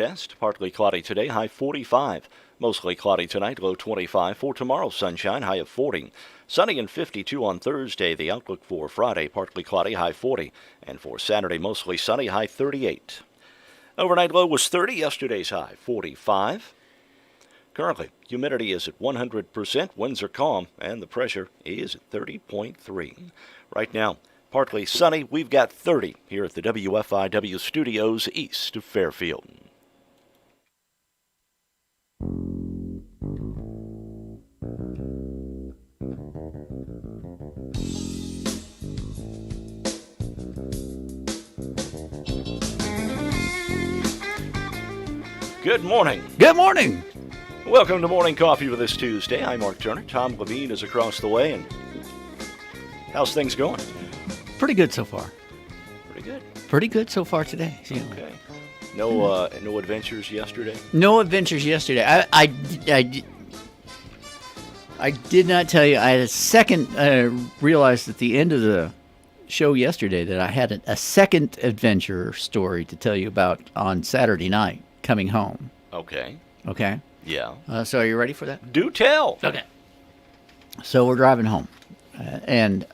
West, partly cloudy today, high 45. Mostly cloudy tonight, low 25. For tomorrow, sunshine, high of 40. Sunny and 52 on Thursday. The outlook for Friday, partly cloudy, high 40. And for Saturday, mostly sunny, high 38. Overnight low was 30, yesterday's high 45. Currently, humidity is at 100%, winds are calm, and the pressure is at 30.3. Right now, partly sunny, we've got 30 here at the WFIW studios east of Fairfield. Good morning. Good morning. Welcome to Morning Coffee for this Tuesday. I'm Mark Turner. Tom Levine is across the way. And how's things going? Pretty good so far. Pretty good. Pretty good so far today. Okay. No adventures yesterday? No adventures yesterday. I did not tell you. I had a second. Realized at the end of the show yesterday that I had a second adventure story to tell you about on Saturday night coming home. Okay. Okay. Yeah. So are you ready for that? Do tell. Okay. So we're driving home, and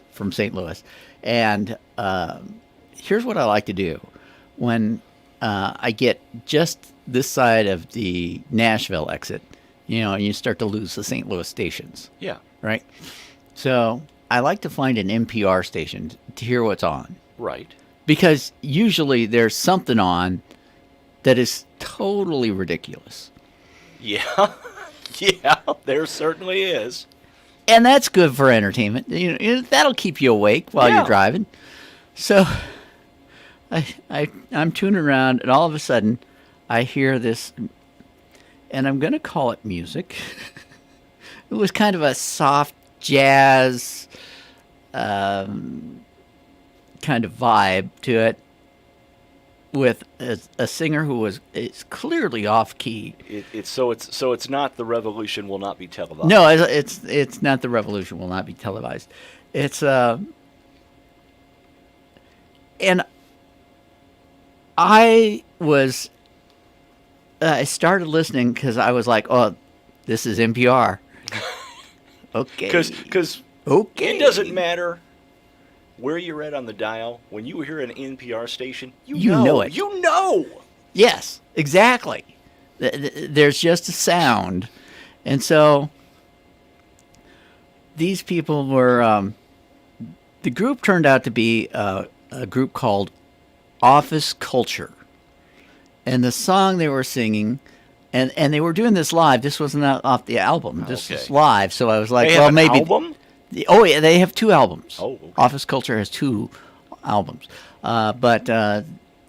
from St. Louis, and here's what I like to do when I get just this side of the Nashville exit, and you start to lose the St. Louis stations. Yeah. Right? So I like to find an NPR station to hear what's on. Right. Because usually there's something on that is totally ridiculous. Yeah. Yeah, there certainly is. And that's good for entertainment. That'll keep you awake while you're driving. So I'm tuning around, and all of a sudden I hear this, and I'm going to call it music. It was kind of a soft jazz kind of vibe to it, with a singer who is clearly off key. It's not The Revolution Will Not Be Televised. No, it's not The Revolution Will Not Be Televised. It's and I started listening because I was like, oh, this is NPR. Okay. Because it doesn't matter where you're at on the dial. When you hear an NPR station, you know it. You know. Yes, exactly. There's just a sound. And so these people were, the group turned out to be a group called Office Culture. And the song they were singing, and they were doing this live. This wasn't off the album. This was live. So I was like, well, maybe. Album? Oh, yeah, they have two albums. Oh, okay. Office Culture has two albums. But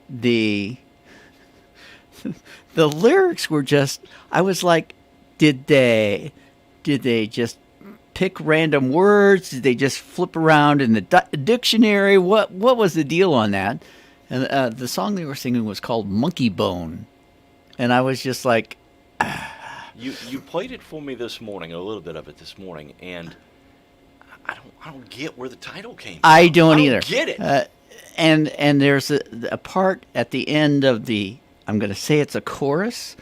the lyrics were just, I was like, did they just pick random words? Did they just flip around in the dictionary? What was the deal on that? And the song they were singing was called Monkey Bone. And I was just like... You played it for me this morning, a little bit of it this morning, and I don't get where the title came from. I don't either. Get it. And there's a part at the end of I'm going to say it's a chorus.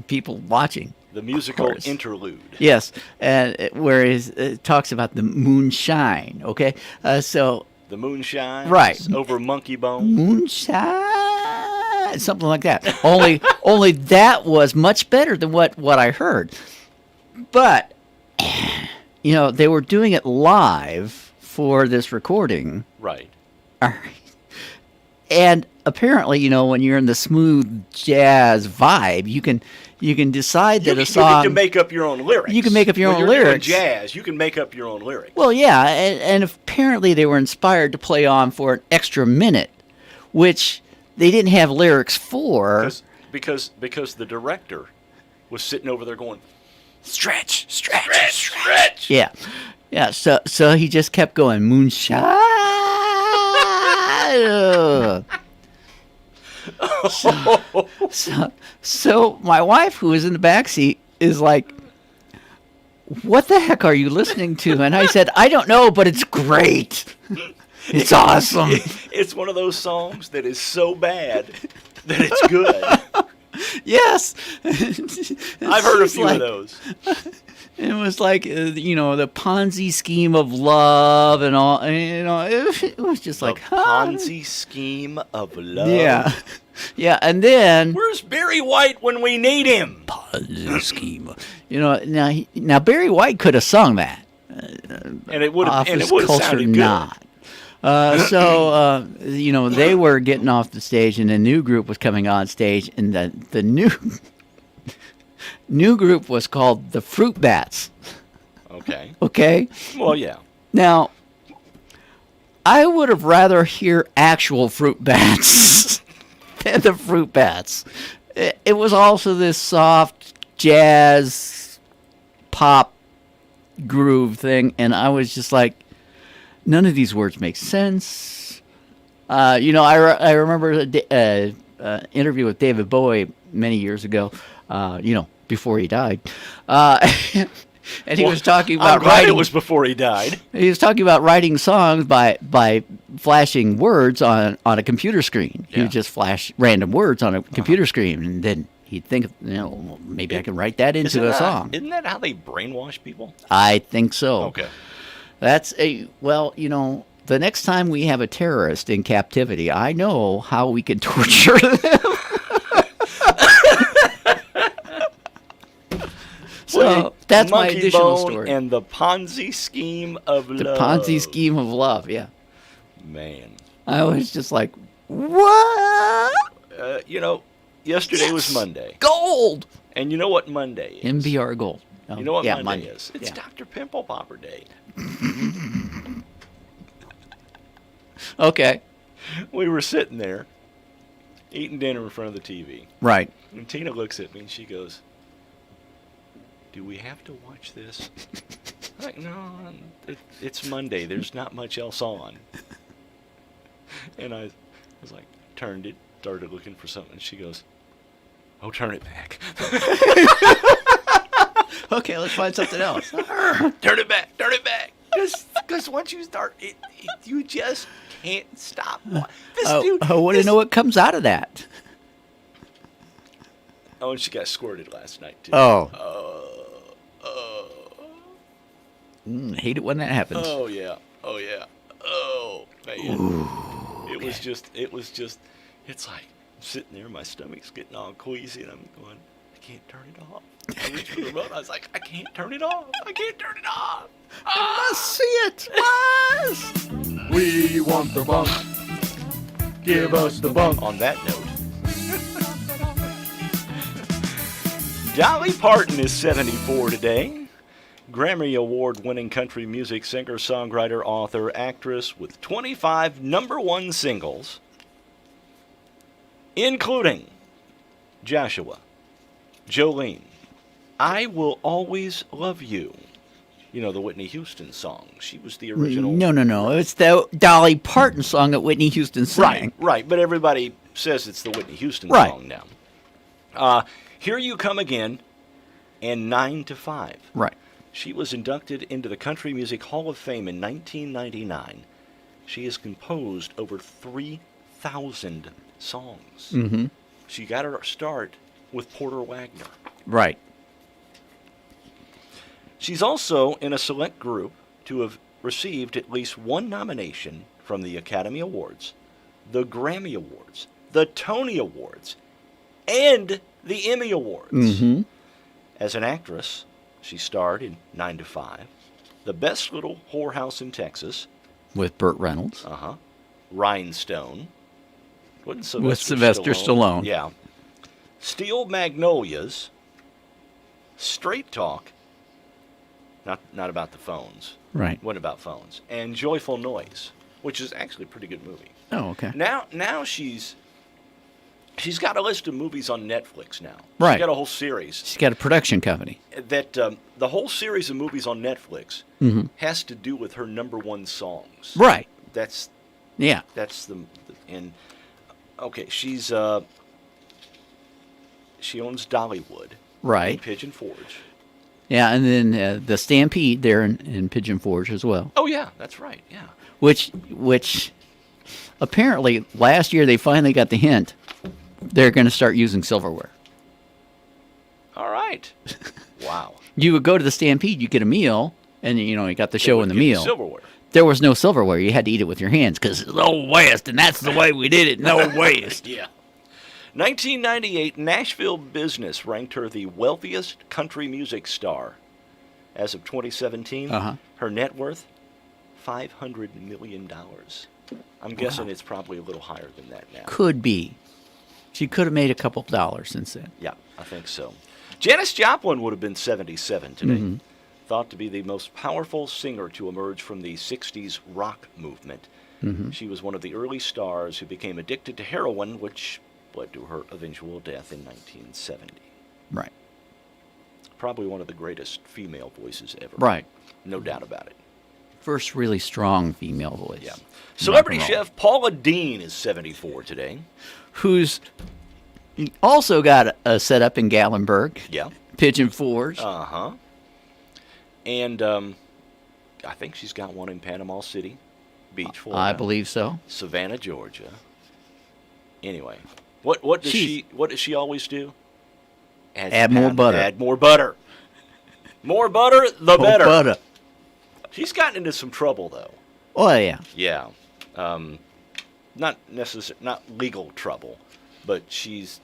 People watching. The musical interlude. Yes, where it talks about the moonshine. Okay, so the moonshine. Right. Over Monkey Bone. Moonshine, something like that. Only that was much better than what I heard. But they were doing it live for this recording. Right. And apparently, when you're in the smooth jazz vibe, you can decide that a song... You can make up your own lyrics. You can make up your own lyrics. Doing jazz, you can make up your own lyrics. Well, yeah, and apparently they were inspired to play on for an extra minute, which they didn't have lyrics for. Because the director was sitting over there going, stretch. Yeah. So he just kept going, moonshine. So my wife, who was in the back seat, is like, what the heck are you listening to? And I said, I don't know, but it's great. It's awesome. It's one of those songs that is so bad that it's good. Yes. I've heard a few of those. It was like, the Ponzi scheme of love and all. It was just The like, Ponzi scheme of love. Yeah. Yeah, and then Where's Barry White when we need him? Ponzi scheme. Now Barry White could have sung that. And it would have Office sounded culture good. not. They were getting off the stage, and a new group was coming on stage, and the new group was called the Fruit Bats. Okay. Okay? Well, yeah. Now, I would have rather hear actual Fruit Bats than the Fruit Bats. It was also this soft jazz pop groove thing, and I was just like, none of these words make sense. I remember an interview with David Bowie many years ago, before he died. And he was talking about I'm glad writing. it was before he died. He was talking about writing songs by flashing words on a computer screen. He Yeah. would just flash random words on a computer screen, and then he'd think, well, maybe I can write that into a song. Isn't that how they brainwash people? I think so. Okay. That's the next time we have a terrorist in captivity, I know how we can torture them. So that's my Monkey additional Bone story. and the Ponzi scheme of The love. Ponzi scheme of love, yeah. Man. I was just like, what? Yesterday was Monday. Gold! And you know what Monday is? MBR Gold. Oh, You know what yeah, Monday is? It's Yeah. Dr. Pimple Popper Day. Okay. We were sitting there eating dinner in front of the TV. Right. And Tina looks at me and she goes, "Do we have to watch this?" I'm like, "No, it's Monday. There's not much else on." And I was like, turned it, started looking for something. And she goes, "Oh, turn it back." Okay, let's find something else. Turn it back. Turn it back. Because once you start, you just can't stop. This dude. I want to know what comes out of that. Oh, and she got squirted last night, too. Hate it when that happens. Oh, yeah. Oh, yeah. Oh, man. Ooh, it was just, it's like, I'm sitting there, my stomach's getting all queasy, and I'm going, I can't turn it off. I reached for the remote, I was like, I can't turn it off. I can't turn it off. I must see it. Must. We want the bunk. Give us the bunk. On that note, Dolly Parton is 74 today. Grammy Award-winning country music singer, songwriter, author, actress with 25 #1 singles, including Joshua, Jolene, I Will Always Love You. You know, the Whitney Houston song. She was the original. No. It's the Dolly Parton song that Whitney Houston sang. Right. But everybody says it's the Whitney Houston Right. song now. Here You Come Again and 9 to 5. Right. She was inducted into the Country Music Hall of Fame in 1999. She has composed over 3,000 songs. Mm-hmm. She got her start with Porter Wagner. Right. She's also in a select group to have received at least one nomination from the Academy Awards, the Grammy Awards, the Tony Awards, and the Emmy Awards. Mm-hmm. As an actress, she starred in 9 to 5, The Best Little Whorehouse in Texas, With Burt Reynolds. Rhinestone, With Sylvester Stallone. Yeah. Steel Magnolias, Straight Talk, not about the phones. Right. What about phones? And Joyful Noise, which is actually a pretty good movie. Oh, okay. Now she's got a list of movies on Netflix now. Right. She's got a whole series. She's got a production company. That the whole series of movies on Netflix Mm-hmm. has to do with her #1 songs. Right. That's Yeah. and okay. She owns Dollywood. Right. In Pigeon Forge. Yeah, and then the Stampede there in Pigeon Forge as well. Oh yeah, that's right. Yeah. Which apparently last year they finally got the hint they're going to start using silverware. All right. Wow. You would go to the Stampede, you get a meal, and you got the show and the meal. Silverware. There was no silverware. You had to eat it with your hands because it's the Old West, and that's the way we did it in the Old West. Yeah. 1998, Nashville Business ranked her the wealthiest country music star. As of 2017, her net worth, $500 million. I'm guessing it's probably a little higher than that now. Could be. She could have made a couple dollars since then. Yeah, I think so. Janis Joplin would have been 77 today. Thought to be the most powerful singer to emerge from the 60s rock movement. She was one of the early stars who became addicted to heroin, which led to her eventual death in 1970. Right. Probably one of the greatest female voices ever. Right. No doubt about it. First really strong female voice. Yeah. Celebrity chef Paula Deen is 74 today. Who's also got a setup in Gatlinburg. Yeah. Pigeon Forge. Uh-huh. And I think she's got one in Panama City Beach, Florida. I believe so. Savannah, Georgia. Anyway, what does she always do? Add more butter. Add more butter. More butter, the More better. butter. She's gotten into some trouble though. Oh yeah. Yeah. Not legal trouble, but she's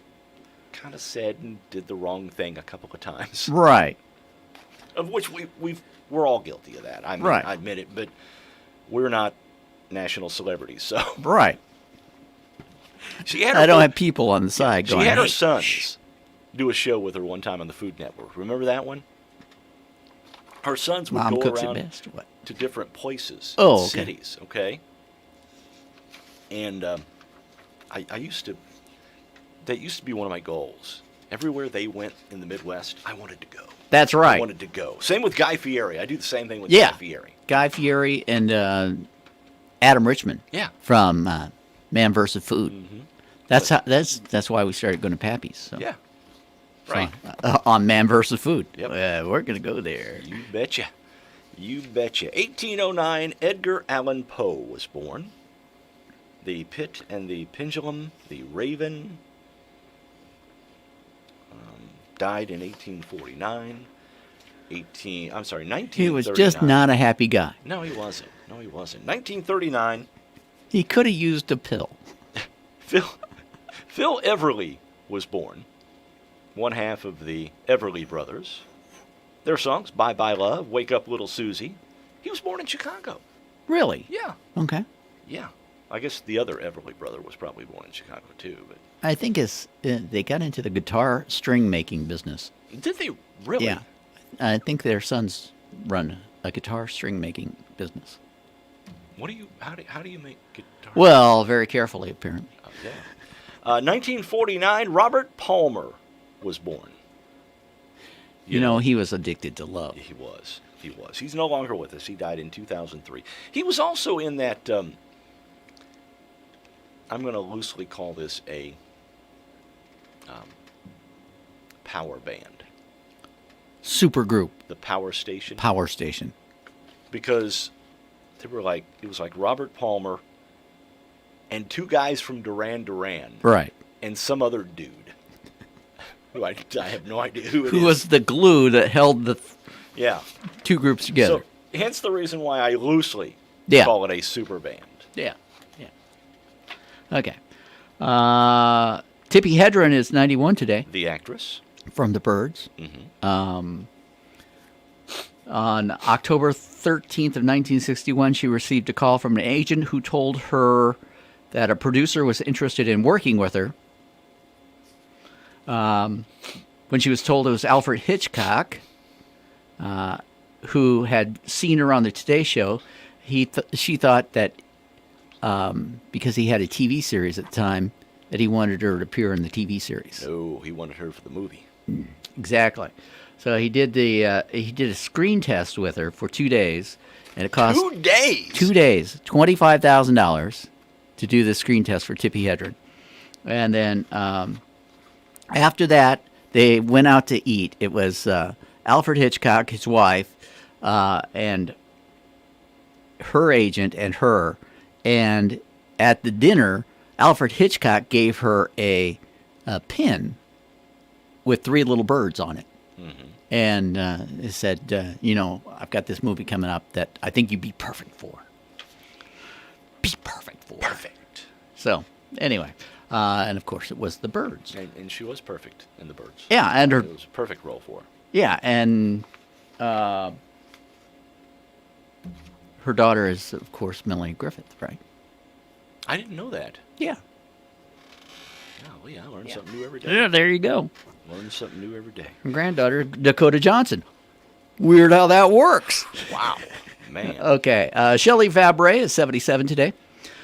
kind of said and did the wrong thing a couple of times. Right. Of which we're all guilty of that. I mean, Right. I admit it, but we're not national celebrities, so Right. I don't have people on the side going. She had her "Hey, sons shh." do a show with her one time on the Food Network. Remember that one? Her sons would Mom go cooks it around best. What? to different places, Oh, in okay. cities, okay? And they used to be one of my goals. Everywhere they went in the Midwest, I wanted to go. That's I right. wanted to go. Same with Guy Fieri. I do the same thing with Yeah. Guy Fieri. Guy Fieri and Adam Richman. Yeah. From Man vs. Food. Mm-hmm. That's why we started going to Pappy's. So. Yeah. Right. On Man vs. Food. Yep. We're gonna go there. You betcha. You betcha. 1809, Edgar Allan Poe was born. The Pit and the Pendulum, The Raven. Died in 1849. 1939. He was just not a happy guy. No, he wasn't. 1939, He could have used a pill. Phil Everly was born. One half of the Everly Brothers. Their songs, Bye Bye Love, Wake Up Little Susie. He was born in Chicago. Really? Yeah. Okay. Yeah. I guess the other Everly brother was probably born in Chicago too. But I think they got into the guitar string making business. did they really? Yeah. I think their sons run a guitar string making business. What do you? How do you make guitar? Well, very carefully, apparently. Oh, yeah. 1949, Robert Palmer was born. You know, he was addicted to love. He was. He's no longer with us. He died in 2003. He was also in that. I'm going to loosely call this a power band. Super group. The Power Station. Power station. Because it was like Robert Palmer and two guys from Duran Duran. Right. And some other dude. Who I have no idea who it is. Who was the glue that held the Yeah. two groups together. So, hence the reason why I loosely Yeah. call it a super band. Yeah. Okay. Tippi Hedren is 91 today. The actress. From the Byrds. Mm-hmm. On October 13th of 1961, she received a call from an agent who told her that a producer was interested in working with her. When she was told it was Alfred Hitchcock, who had seen her on the Today Show, she thought that because he had a TV series at the time, that he wanted her to appear in the TV series. No, he wanted her for the movie. Exactly. So he did a screen test with her for 2 days, and it cost 2 days. 2 days, $25,000 to do the screen test for Tippi Hedren, and then after that they went out to eat. It was Alfred Hitchcock, his wife, and her agent, and her. And at the dinner, Alfred Hitchcock gave her a pin with 3 little birds on it. Mm-hmm. And it said, I've got this movie coming up that I think you'd be perfect for. Be perfect for. Perfect. So, anyway. And, of course, it was the birds. And she was perfect in The Birds. Yeah, and It was a perfect role for her. Yeah, and her daughter is, of course, Melanie Griffith, right? I didn't know that. Yeah. Golly, I learn something new every day. Yeah, there you go. Learn something new every day. Her granddaughter, Dakota Johnson. Weird how that works. Wow. Man. Okay. Shelley Fabre is 77 today.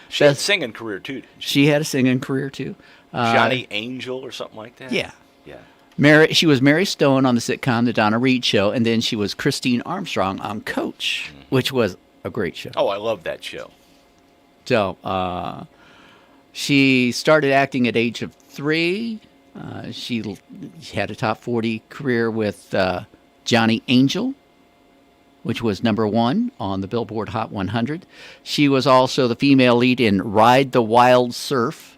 She had a singing career, too, didn't she? She had a singing career, too. Johnny Angel or something like that? Yeah. Yeah. She was Mary Stone on the sitcom The Donna Reed Show, and then she was Christine Armstrong on Coach, which was a great show. Oh, I love that show. So she started acting at age of 3. She had a top 40 career with Johnny Angel, which was #1 on the Billboard Hot 100. She was also the female lead in Ride the Wild Surf,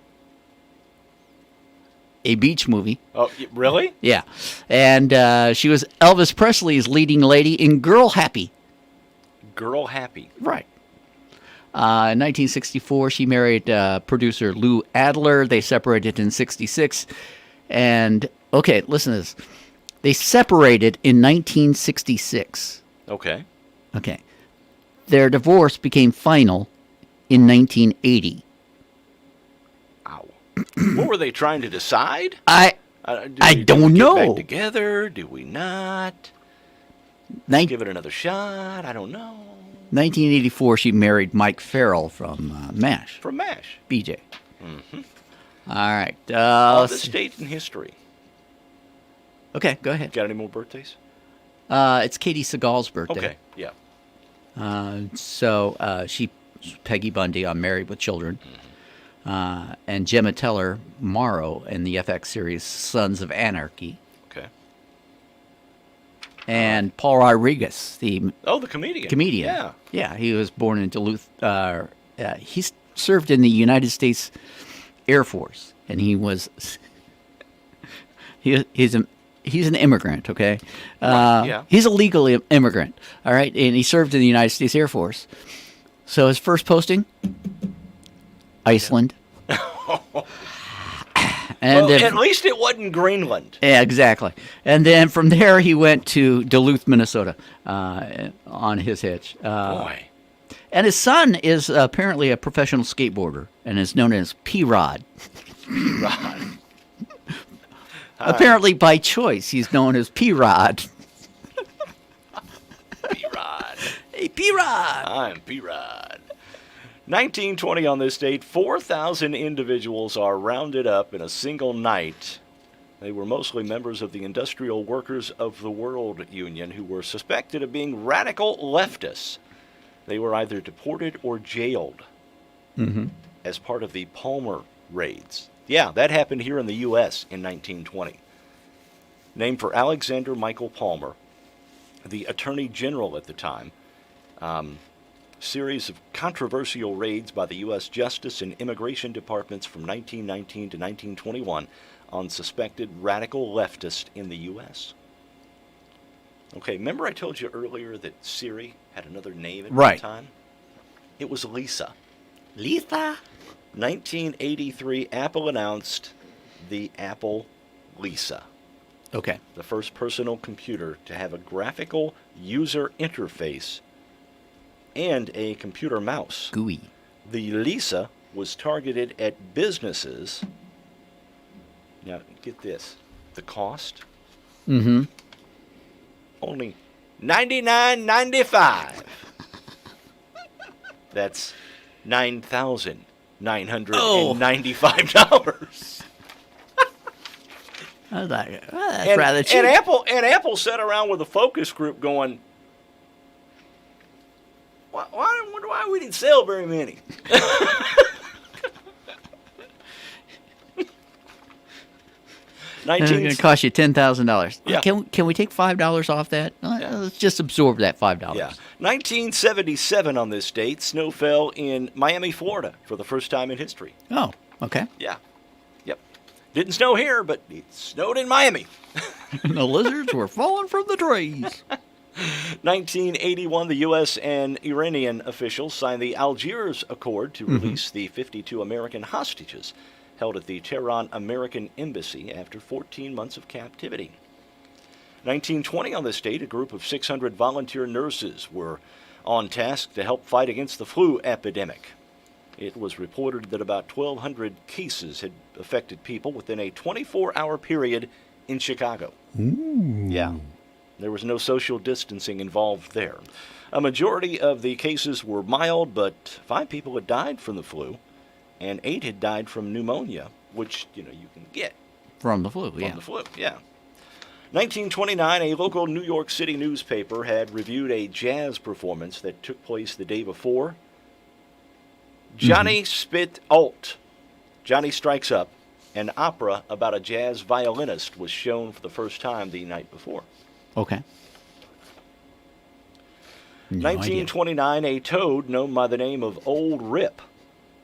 a beach movie. Oh, really? Yeah. And she was Elvis Presley's leading lady in Girl Happy. Girl Happy. Right. In 1964, she married producer Lou Adler. They separated in 66. And, okay, listen to this. They separated in 1966. Okay. Okay. Their divorce became final in 1980. Ow. What were they trying to decide? I don't do we know. Get back together? Do we not? Nin- Give it another shot? I don't know. 1984, she married Mike Farrell from MASH. From MASH. BJ. Mm-hmm. All right. This date in history. Okay, go ahead. Got any more birthdays? It's Katie Seagal's birthday. Okay, yeah. So she, Peggy Bundy on Married with Children, and Gemma Teller Morrow in the FX series Sons of Anarchy, Okay. and Paul Rodriguez, the Oh, the comedian. comedian. Yeah. He was born in Duluth. He served in the United States Air Force, and he was he's an immigrant. Okay, Right, yeah. He's a legal immigrant. All right, and he served in the United States Air Force. So his first posting, Iceland. And Well, then, at least it wasn't Greenland. yeah, exactly. And then from there he went to Duluth, Minnesota, on his hitch. Boy. And his son is apparently a professional skateboarder and is known as P-Rod. Rod. Apparently by choice, he's known as P-Rod. P-Rod. Hey, P-Rod! I'm P-Rod. 1920 on this date, 4,000 individuals are rounded up in a single night. They were mostly members of the Industrial Workers of the World Union who were suspected of being radical leftists. They were either deported or jailed as part of the Palmer raids. Yeah, that happened here in the U.S. in 1920. Named for Alexander Michael Palmer, the Attorney General at the time. Series of controversial raids by the U.S. Justice and Immigration Departments from 1919 to 1921 on suspected radical leftists in the U.S. Okay, remember I told you earlier that Siri had another name at Right. one time? It was Lisa. Lisa? 1983, Apple announced the Apple Lisa, Okay. the first personal computer to have a graphical user interface and a computer mouse. GUI. The Lisa was targeted at businesses. Now, get this. The cost? Mm-hmm. Only $99.95. That's $9,995. I was like, that's rather cheap. And Apple sat around with a focus group going, I wonder why we didn't sell very many. It's going to cost you $10,000. Yeah. Can we take $5 off that? Let's just absorb that $5. Yeah. 1977 on this date, snow fell in Miami, Florida for the first time in history. Oh, okay. Yeah. Yep. Didn't snow here, but it snowed in Miami. The lizards were falling from the trees. 1981, the U.S. and Iranian officials signed the Algiers Accord to release the 52 American hostages held at the Tehran American Embassy after 14 months of captivity. 1920, on this date, a group of 600 volunteer nurses were on task to help fight against the flu epidemic. It was reported that about 1,200 cases had affected people within a 24-hour period in Chicago. Ooh. Yeah. There was no social distancing involved there. A majority of the cases were mild, but 5 people had died from the flu, and 8 had died from pneumonia, which, you can get From the flu, from yeah. the flu. Yeah. 1929, a local New York City newspaper had reviewed a jazz performance that took place the day before. Johnny Spit Alt, Johnny Strikes Up, an opera about a jazz violinist, was shown for the first time the night before. Okay. No idea. 1929, a toad known by the name of Old Rip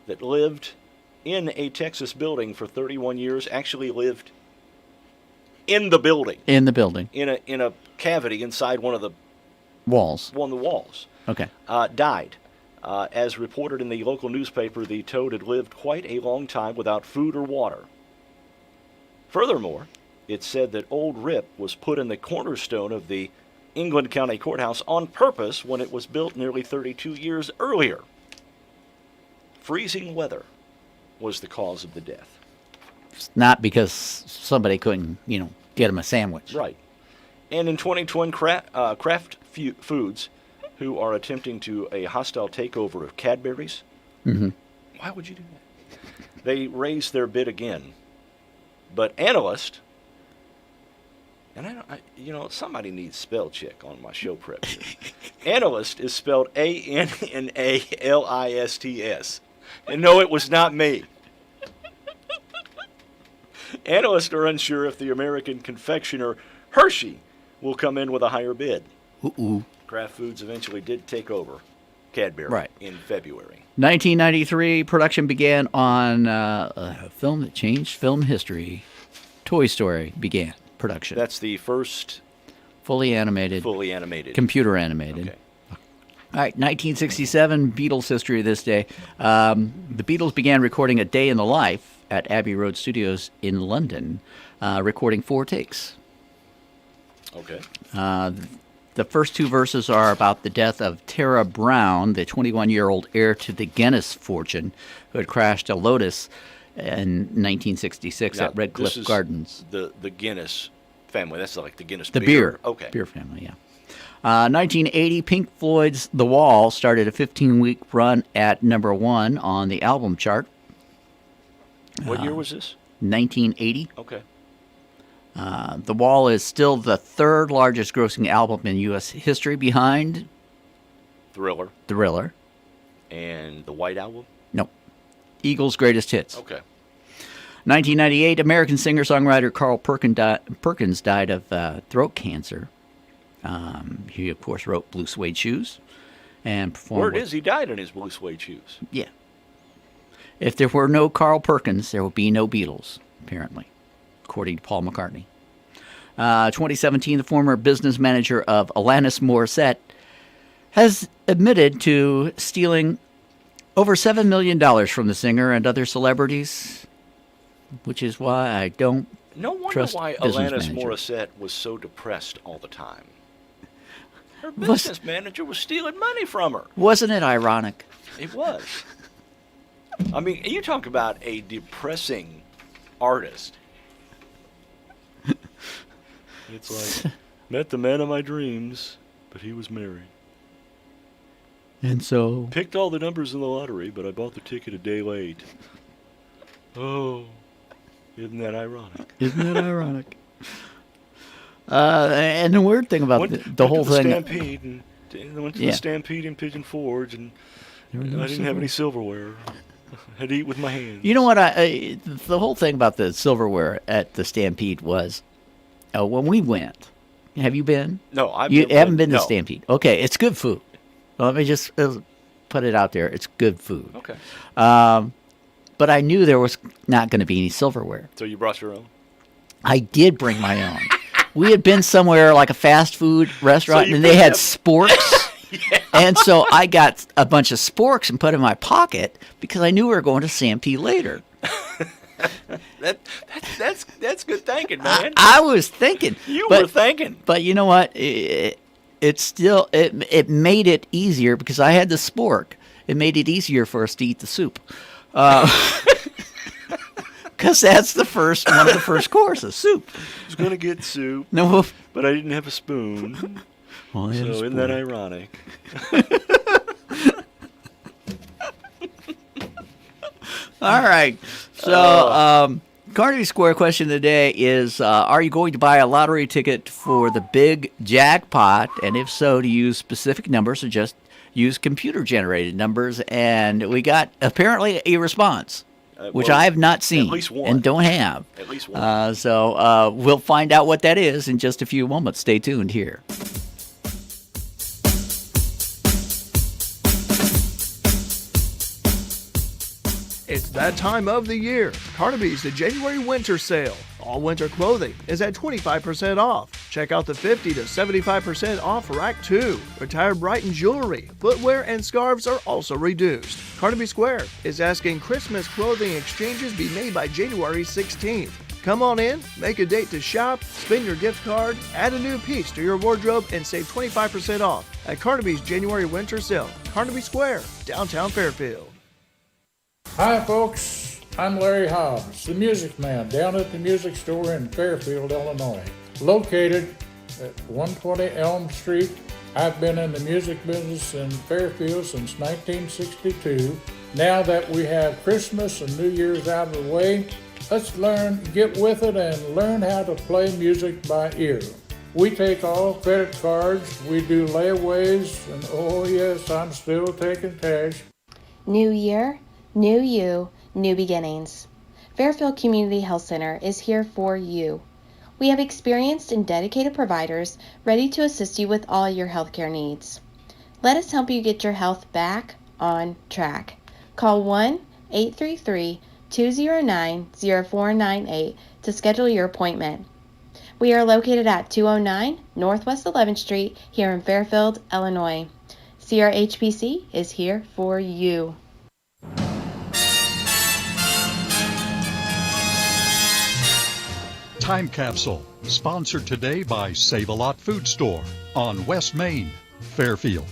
that lived in a Texas building for 31 years actually lived in the building, In the building. in a cavity inside one of the Walls. walls. Okay. Died. As reported in the local newspaper, the toad had lived quite a long time without food or water. Furthermore, it said that Old Rip was put in the cornerstone of the England County Courthouse on purpose when it was built nearly 32 years earlier. Freezing weather was the cause of the death. It's not because somebody couldn't, get him a sandwich. Right. And in 2020, Kraft Foods, who are attempting to a hostile takeover of Cadbury's. Mm-hmm. Why would you do that? They raised their bid again. But analyst, and somebody needs spell check on my show prep here. Analyst is spelled ANNALISTS. And no, it was not me. Analysts are unsure if the American confectioner Hershey will come in with a higher bid. Ooh. Kraft Foods eventually did take over Cadbury in February. 1993, production began on a film that changed film history. Toy Story began production. That's the first fully animated. Computer animated. Okay. All right, 1967, Beatles history this day. The Beatles began recording A Day in the Life at Abbey Road Studios in London, recording 4 takes. Okay. The first 2 verses are about the death of Tara Brown, the 21-year-old heir to the Guinness fortune, who had crashed a Lotus in 1966 Now, at Red Cliff this is Gardens. The Guinness family. That's like the Guinness The beer. beer. Okay. Beer family, yeah. 1980, Pink Floyd's The Wall started a 15-week run at number 1 on the album chart. What year was this? 1980. Okay. The Wall is still the 3rd largest grossing album in U.S. history behind Thriller. And the White Album? Nope. Eagles' Greatest Hits. Okay. 1998, American singer-songwriter Carl Perkins died of throat cancer. He, of course, wrote Blue Suede Shoes and performed. Word is he died in his blue suede shoes. Yeah. If there were no Carl Perkins, there would be no Beatles, apparently, according to Paul McCartney. 2017, the former business manager of Alanis Morissette has admitted to stealing over $7 million from the singer and other celebrities, which is why I don't No wonder trust why business Alanis managers. Morissette was so depressed all the time. Her business manager was stealing money from her. Wasn't it ironic? It was. I mean, you talk about a depressing artist. It's like, met the man of my dreams, but he was married. And so, Picked all the numbers in the lottery, but I bought the ticket a day late. Oh, isn't that ironic? isn't it ironic? And the weird thing about the whole thing, Stampede and went to the Stampede in Pigeon Forge, and I didn't have any silverware. I had to eat with my hands. you know what? The whole thing about the silverware at the Stampede was when we went. Have you been? No, You haven't been to no. Stampede. Okay, it's good food. Let me just put it out there. It's good food. Okay. But but I knew there was not going to be any silverware. So you brought your own? I did bring my own. We had been somewhere like a fast food restaurant, and they had sporks. Yeah. And so I got a bunch of sporks and put in my pocket because I knew we were going to Santee later. That's good thinking, man. I was thinking. You were thinking. But you know what? It made it easier because I had the spork. It made it easier for us to eat the soup. Because that's one of the first courses, soup. I was going to get soup, No, but I didn't have a spoon. well, I had a So isn't that spoon. ironic? All right. So, Carnegie Square question of the day is, are you going to buy a lottery ticket for the big jackpot? And if so, to use specific numbers or just use computer-generated numbers? And we got, apparently, a response, which well, I have not seen least one. and don't have. At least one. So we'll find out what that is in just a few moments. Stay tuned here. It's that time of the year. Carnaby's the January winter sale. All winter clothing is at 25% off. Check out the 50 to 75% off Rack 2. Retired Brighton jewelry, footwear, and scarves are also reduced. Carnaby Square is asking Christmas clothing exchanges be made by January 16th. Come on in, make a date to shop, spin your gift card, add a new piece to your wardrobe, and save 25% off at Carnaby's January winter sale. Carnaby Square, downtown Fairfield. Hi, folks. I'm Larry Hobbs, the Music Man, down at the music store in Fairfield, Illinois. Located at 120 Elm Street. I've been in the music business in Fairfield since 1962. Now that we have Christmas and New Year's out of the way, let's get with it and learn how to play music by ear. We take all credit cards, we do layaways, and oh yes, I'm still taking cash. New year, new you, new beginnings. Fairfield Community Health Center is here for you. We have experienced and dedicated providers ready to assist you with all your healthcare needs. Let us help you get your health back on track. Call 1-833-209-0498 to schedule your appointment. We are located at 209 Northwest 11th Street here in Fairfield, Illinois. CRHPC is here for you. Time Capsule, sponsored today by Save-A-Lot Food Store on West Main, Fairfield.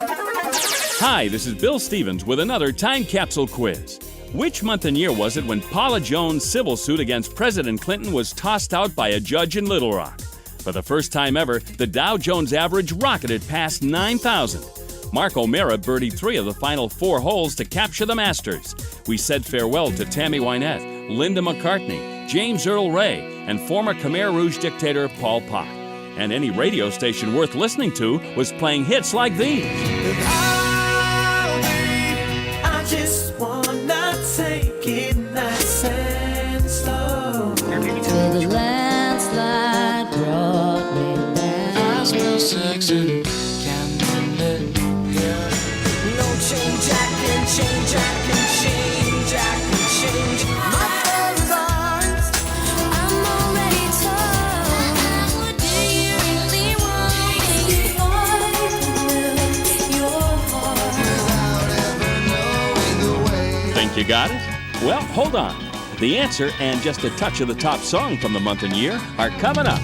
Hi, this is Bill Stevens with another Time Capsule quiz. Which month and year was it when Paula Jones' civil suit against President Clinton was tossed out by a judge in Little Rock? For the first time ever, the Dow Jones average rocketed past 9,000. Mark O'Meara birdied 3 of the final 4 holes to capture the Masters. We said farewell to Tammy Wynette, Linda McCartney, James Earl Ray, and former Khmer Rouge dictator Pol Pot. And any radio station worth listening to was playing hits like these. I just wanna take it nice and slow. Till the landslide brought me down. I smell sexy. No change, I can change, I can change, I can change. My father's arms, I'm already told. Do you really want me to your heart without ever knowing the way? Think you got it? Well, hold on. The answer and just a touch of the top song from the month and year are coming up.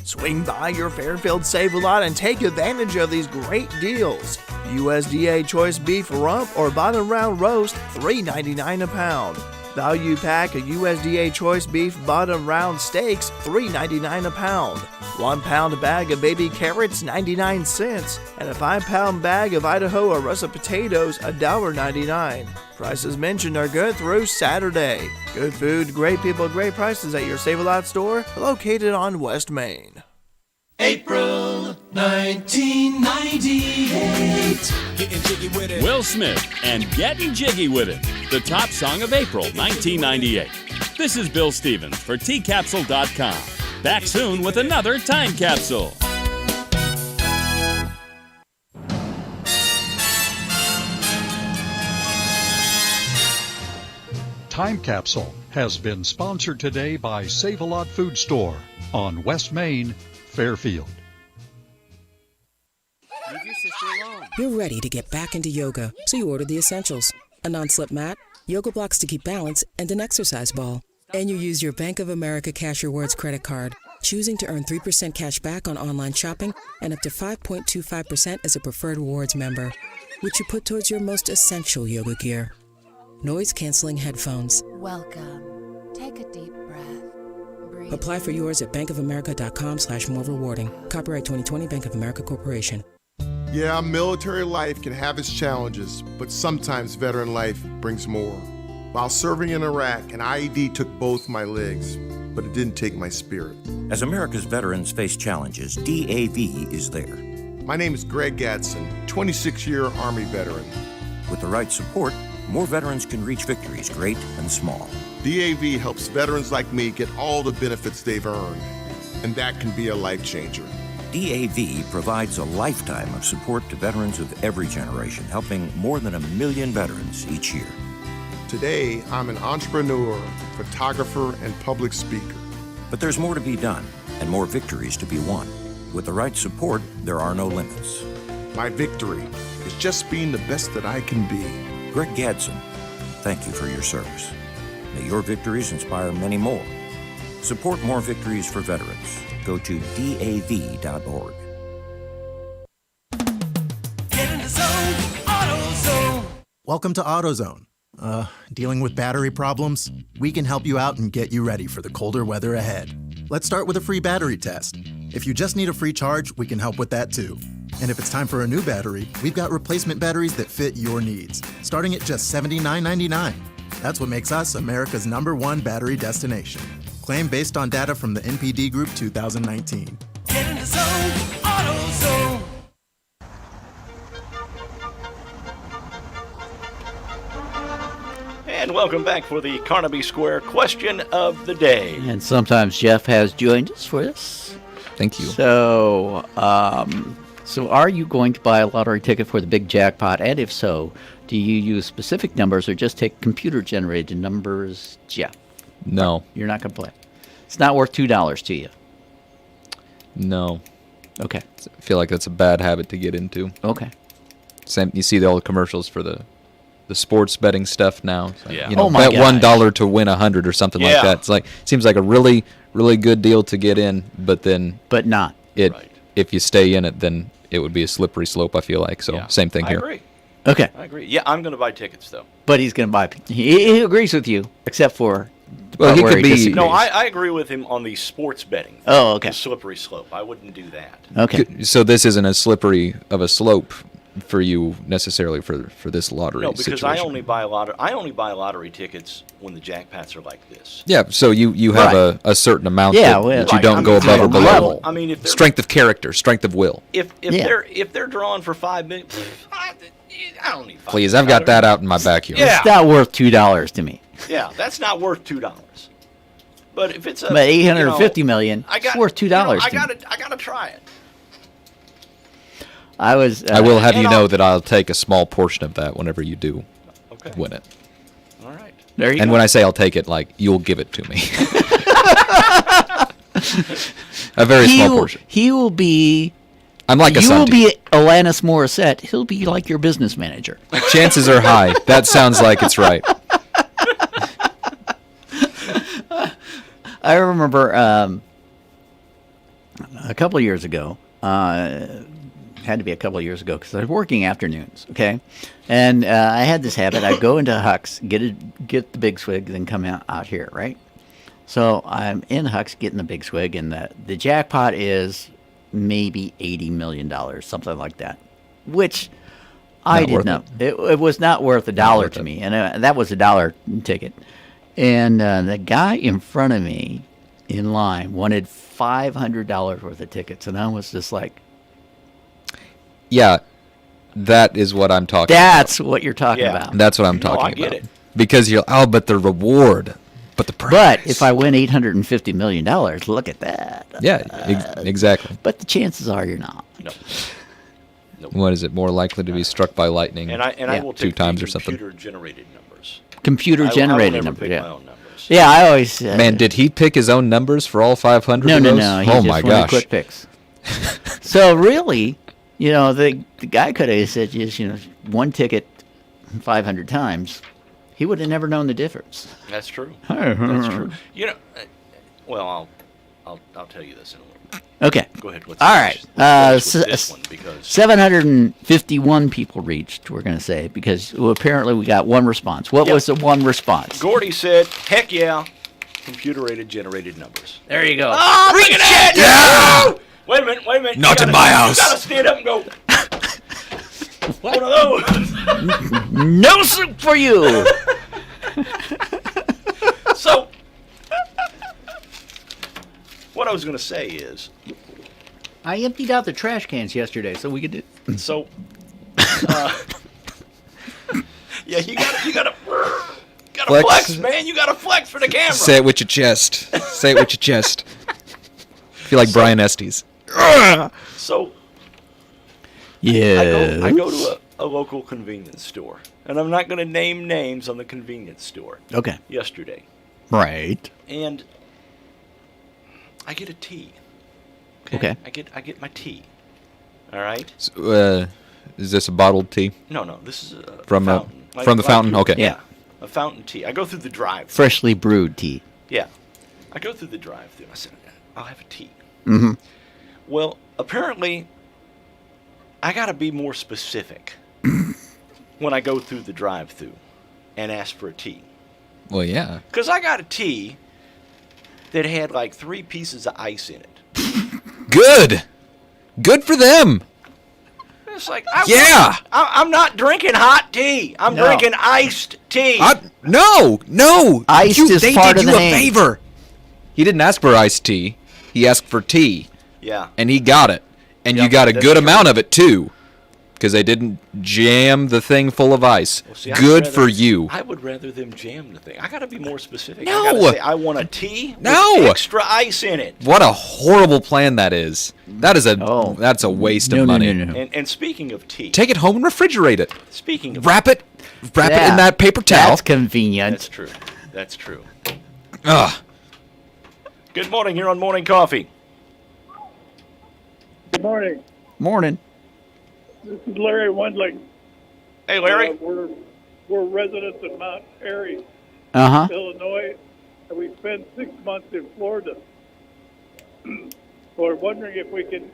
Swing by your Fairfield Save-A-Lot and take advantage of these great deals. USDA Choice Beef Rump or Bottom Round Roast, $3.99 a pound. Value Pack of USDA Choice Beef Bottom Round Steaks, $3.99 a pound. 1 pound bag of baby carrots, 99 cents. And a 5-pound bag of Idaho or russet potatoes, $1.99. Prices mentioned are good through Saturday. Good food, great people, great prices at your Save-A-Lot store, located on West Main. April 1998. Getting jiggy with it. Will Smith and Getting Jiggy With It, the top song of April 1998. This is Bill Stevens for tcapsule.com. Back soon with another Time Capsule. Time Capsule has been sponsored today by Save-A-Lot Food Store on West Main, Fairfield. You're ready to get back into yoga, so you order the essentials. A non-slip mat, yoga blocks to keep balance, and an exercise ball. And you use your Bank of America Cash Rewards credit card, choosing to earn 3% cash back on online shopping and up to 5.25% as a preferred rewards member, which you put towards your most essential yoga gear. Noise-canceling headphones. Welcome. Take a deep breath. Breathe. Apply for yours at bankofamerica.com/more rewarding. Copyright 2020 Bank of America Corporation. Yeah, military life can have its challenges, but sometimes veteran life brings more. While serving in Iraq, an IED took both my legs, but it didn't take my spirit. As America's veterans face challenges, DAV is there. My name is Greg Gadsden, 26-year Army veteran. With the right support, more veterans can reach victories, great and small. DAV helps veterans like me get all the benefits they've earned, and that can be a life changer. DAV provides a lifetime of support to veterans of every generation, helping more than 1 million veterans each year. Today, I'm an entrepreneur, photographer, and public speaker. But there's more to be done and more victories to be won. With the right support, there are no limits. My victory is just being the best that I can be. Greg Gadsden, thank you for your service. May your victories inspire many more. Support more victories for veterans. Go to DAV.org. Get in the zone, AutoZone. Welcome to AutoZone. Dealing with battery problems? We can help you out and get you ready for the colder weather ahead. Let's start with a free battery test. If you just need a free charge, we can help with that too. And if it's time for a new battery, we've got replacement batteries that fit your needs, starting at just $79.99. That's what makes us America's #1 battery destination. Claim based on data from the NPD Group 2019. Get in the zone, AutoZone. And welcome back for the Carnaby Square question of the day. And sometimes Jeff has joined us for this. Thank you. So, so are you going to buy a lottery ticket for the big jackpot? And if so, do you use specific numbers or just take computer-generated numbers, Jeff? No. You're not going to play. It's not worth $2 to you. No. Okay. I feel like that's a bad habit to get into. Okay. Same. You see all the commercials for the sports betting stuff now. It's like, Yeah. You know, Oh my bet gosh. $1 to win 100 or something like Yeah. that. It's like seems like a really, really good deal to get in, but then But not. Right. if you stay in it, then it would be a slippery slope. I feel like so. Yeah. Same thing I here. agree. Okay. I agree. Yeah, I'm going to buy tickets, though. But he's going to buy. He agrees with you, except for. Well, he where could be- disagrees. No, I agree with him on the sports betting. Oh, okay. The slippery slope. I wouldn't do that. Okay. So this isn't as slippery of a slope for you necessarily for this lottery No, because situation. I only buy lottery tickets when the jackpots are like this. Yeah, so you have Right. a certain amount Yeah, that, well, that you right, don't I go mean, above or a below. level. I mean, if they're Strength of character, strength of will. if Yeah. they're drawing for $5 million, I don't need $5 Please, I've got that out in my backyard. Yeah. It's not worth $2 to me. Yeah, that's not worth $2. But if it's a But $850 million, it's worth $2 I to me. gotta try it. I was. I will have and you I'll- know that I'll take a small portion of that whenever you do Okay. win it. All right. There you And go. when I say I'll take it, like, you'll give it to me. A very small portion. He will be. I'm like a You son will to you. be Alanis Morissette. He'll be like your business manager. Chances are high. That sounds like it's right. I remember a couple of years ago. Had to be a couple of years ago because I was working afternoons. Okay, and I had this habit. I'd go into Huck's, get the big swig, then come out here. Right. So I'm in Huck's getting the big swig, and the jackpot is maybe $80 million, something like that, which I Not did worth not. It was not worth $1 to me, and that was $1 ticket. And the guy in front of me in line wanted $500 worth of tickets, and I was just like, Yeah, that is what I'm talking "That's what you're talking Yeah. about." That's what I'm No, talking I get about. it. Because but the reward, but the prize. But if I win $850 million, look at that. Yeah, exactly. But the chances are you're not. No. What is it? More likely to be struck by lightning And I will two take times the or something. computer-generated numbers. Computer-generated I will never numbers, pick yeah. my own numbers. Yeah, I always... Man, did he pick his own numbers for all 500 No, of no, those? no. He Oh just my wanted gosh. quick picks. So really, the guy could have said, just, one ticket 500 times. He would have never known the difference. That's true. That's true. Well, I'll tell you this in a little bit. Okay. Go ahead. Let's All right. finish with this one because 751 people reached, we're going to say, because apparently we got one response. What was the one response? Gordy said, "Heck yeah, computer-generated numbers." There you go. Oh, look at that! Yeah! Wait a minute. Not in my house. You gotta stand up and go. One of those. No soup for you. So, what I was going to say is, I emptied out the trash cans yesterday, so we could do. So, yeah, you gotta flex, man. You gotta flex for the camera. Say it with your chest. Say it with your chest. I feel like Brian Estes. So, yeah, I go to a local convenience store, and I'm not going to name names on the convenience store. Okay. Yesterday. Right. And I get a tea. Okay. I get my tea. All right. So, is this a bottled tea? No. This is a from fountain. From the fountain. Okay. Yeah. A fountain tea. I go through the drive. Freshly brewed tea. Yeah. I go through the drive-thru. I said, I'll have a tea. Mm-hmm. Well, apparently, I got to be more specific when I go through the drive-thru and ask for a tea. Well, yeah. Because I got a tea that had like 3 pieces of ice in it. Good for them. It's like, I'm not drinking hot tea. I'm drinking iced tea. No. Iced is they part did of the you name. a favor. He didn't ask for iced tea. He asked for tea. Yeah. And he got it. And Yep, you got a that's good true. amount of it, too. Because they didn't jam the thing full of ice. Well, see, I would Good rather- for you. I would rather them jam the thing. I got to be more specific. No. I got to say, I want a tea No. with extra ice in it. What a horrible plan that is. That's a waste of money. No. And speaking of tea. Take it home and refrigerate it. Speaking of Wrap it in that paper towel. That's convenient. That's true. That's true. Ugh. Good morning. You're on Morning Coffee. Good morning. Morning. This is Larry Wendling. Hey, Larry. We're residents of Mount Airy, Uh-huh. Illinois, and we spent 6 months in Florida. We're wondering if we can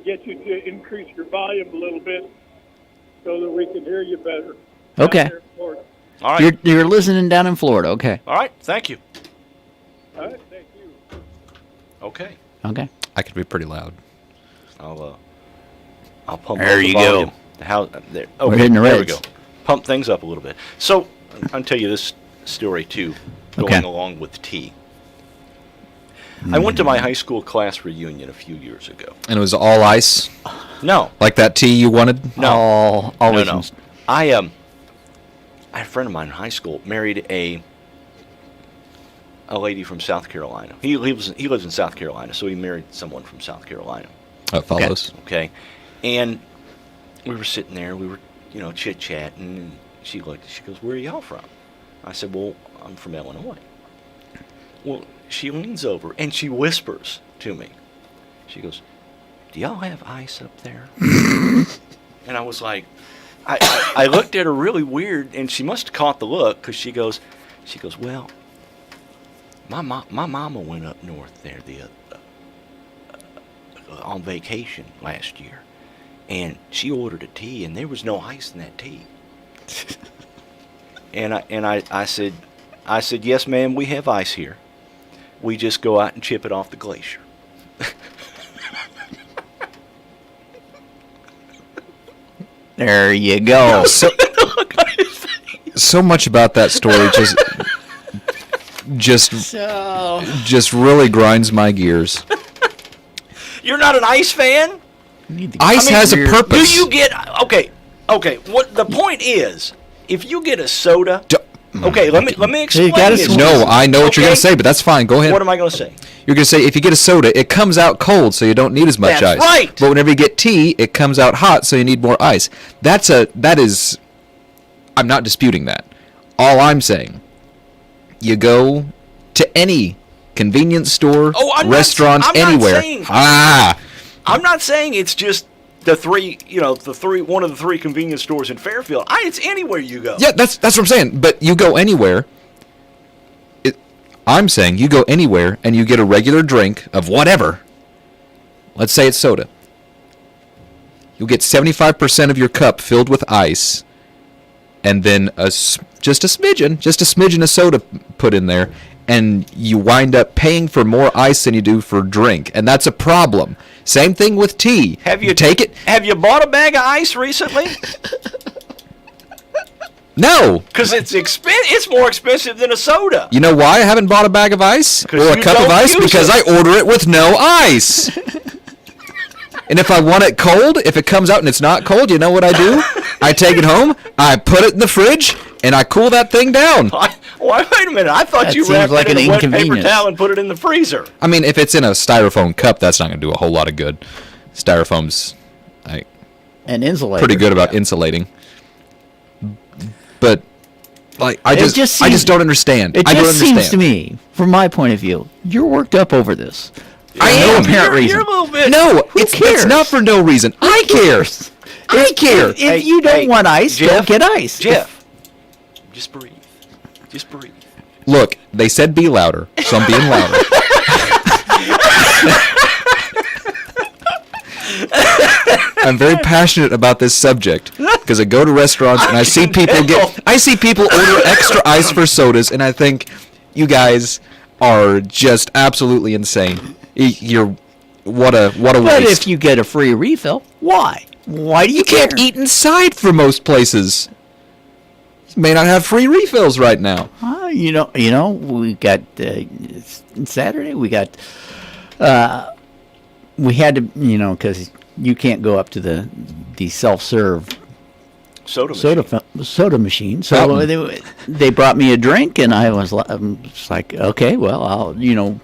get you to increase your volume a little bit so that we can hear you better. Okay. Down here in Florida. All right. You're listening down in Florida. Okay. All right. Thank you. All right, thank you. Okay. Okay. I could be pretty loud. I'll pump There up the you go. volume. There. Oh, We're hitting the there we reds. go. Pump things up a little bit. So, I'll tell you this story, too, going Okay. along with tea. I went to my high school class reunion a few years ago. And it was all ice? No. Like that tea you wanted? No. Always. No. I had a friend of mine in high school married a lady from South Carolina. He lives in South Carolina, so he married someone from South Carolina. That follows. Okay. And we were sitting there, we were, chit-chatting, and she goes, "Where are y'all from?" I said, "Well, I'm from Illinois." Well, she leans over and she whispers to me. She goes, "Do y'all have ice up there?" And I was like, I looked at her really weird, and she must have caught the look, because she goes, "Well, my mama went up north there on vacation last year, and she ordered a tea, and there was no ice in that tea." and I said, "Yes, ma'am, we have ice here. We just go out and chip it off the glacier." There you go. So much about that story just really grinds my gears. You're not an ice fan? Ice has a purpose. Do you get okay? What the point is? If you get a soda, okay, let me explain this. No, I know what you're gonna say, but that's fine. Go ahead. What am I gonna say? You're going to say if you get a soda, it comes out cold, so you don't need as much That's ice. right. But whenever you get tea, it comes out hot, so you need more ice. I'm not disputing that. All I'm saying, you go to any convenience store, restaurant, anywhere. I'm not saying it's just one of the three convenience stores in Fairfield. It's anywhere you go. Yeah, that's what I'm saying. But you go anywhere. I'm saying you go anywhere and you get a regular drink of whatever. Let's say it's soda. You'll get 75% of your cup filled with ice, and then just a smidgen of soda put in there, and you wind up paying for more ice than you do for drink, and that's a problem. Same thing with tea. Have you take it? Have you bought a bag of ice recently? No. Because it's more expensive than a soda. You know why I haven't bought a bag of ice or a cup of ice? Because I order it with no ice. And if I want it cold, if it comes out and it's not cold, you know what I do? I take it home, I put it in the fridge, and I cool that thing down. Wait a minute. I thought you wrapped it in a wet paper towel and put it in the freezer. I mean, if it's in a styrofoam cup, that's not going to do a whole lot of good. Styrofoam's an insulator. Pretty good about insulating. But I just don't understand. It just seems to me, from my point of view, you're worked up over this. I am. No apparent reason. You're a little bit. No, it's not for no reason. I care. I care. If you don't want ice, Jeff, don't get ice. Jeff, just breathe. Just breathe. Look, they said be louder, so I'm being louder. I'm very passionate about this subject because I go to restaurants and I see people order extra ice for sodas, and I think you guys are just absolutely insane. You're what a waste. But if you get a free refill, why? Why do you care? Can't eat inside for most places. May not have free refills right now. We got Saturday. We got we had to, because you can't go up to the self-serve soda machine. So they brought me a drink, and I was like, okay, well, I'll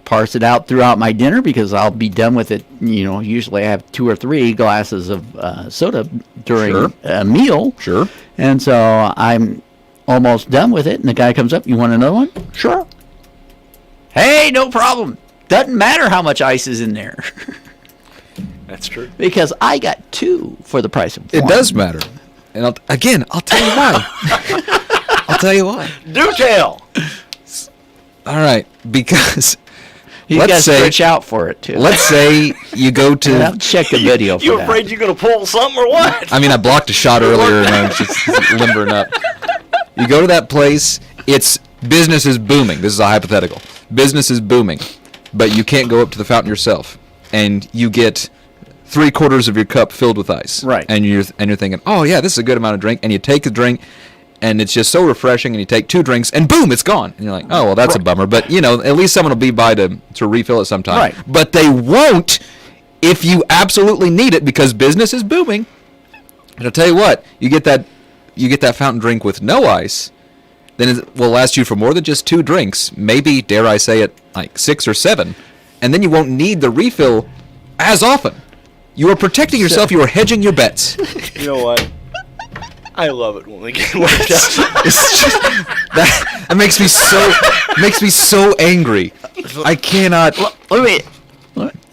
parse it out throughout my dinner because I'll be done with it. Usually I have 2 or 3 glasses of soda during a meal. Sure. And so I'm almost done with it, and the guy comes up, you want another one? Sure. Hey, no problem. Doesn't matter how much ice is in there. That's true. Because I got 2 for the price of 1. It does matter. And I'll tell you why. I'll tell you why. Do tell. All right, because you got to stretch out for it too. Let's say you go to. I'll check the video. For you afraid you're going to pull something or what? I mean, I blocked a shot earlier and I'm just limbering up. You go to that place. Business is booming. This is a hypothetical. Business is booming, but you can't go up to the fountain yourself, and you get 3/4 of your cup filled with ice. Right. And you're thinking, oh yeah, this is a good amount of drink, and you take a drink. And it's just so refreshing, and you take 2 drinks, and boom, it's gone. And you're like, oh, well, that's a bummer. But, at least someone will be by to refill it sometime. Right. But they won't if you absolutely need it because business is booming. And I'll tell you what, you get that fountain drink with no ice, then it will last you for more than just 2 drinks. Maybe, dare I say it, like 6 or 7. And then you won't need the refill as often. You are protecting yourself. You are hedging your bets. You know what? I love it when we get worked up. It's just, that makes me so angry. I cannot. Wait.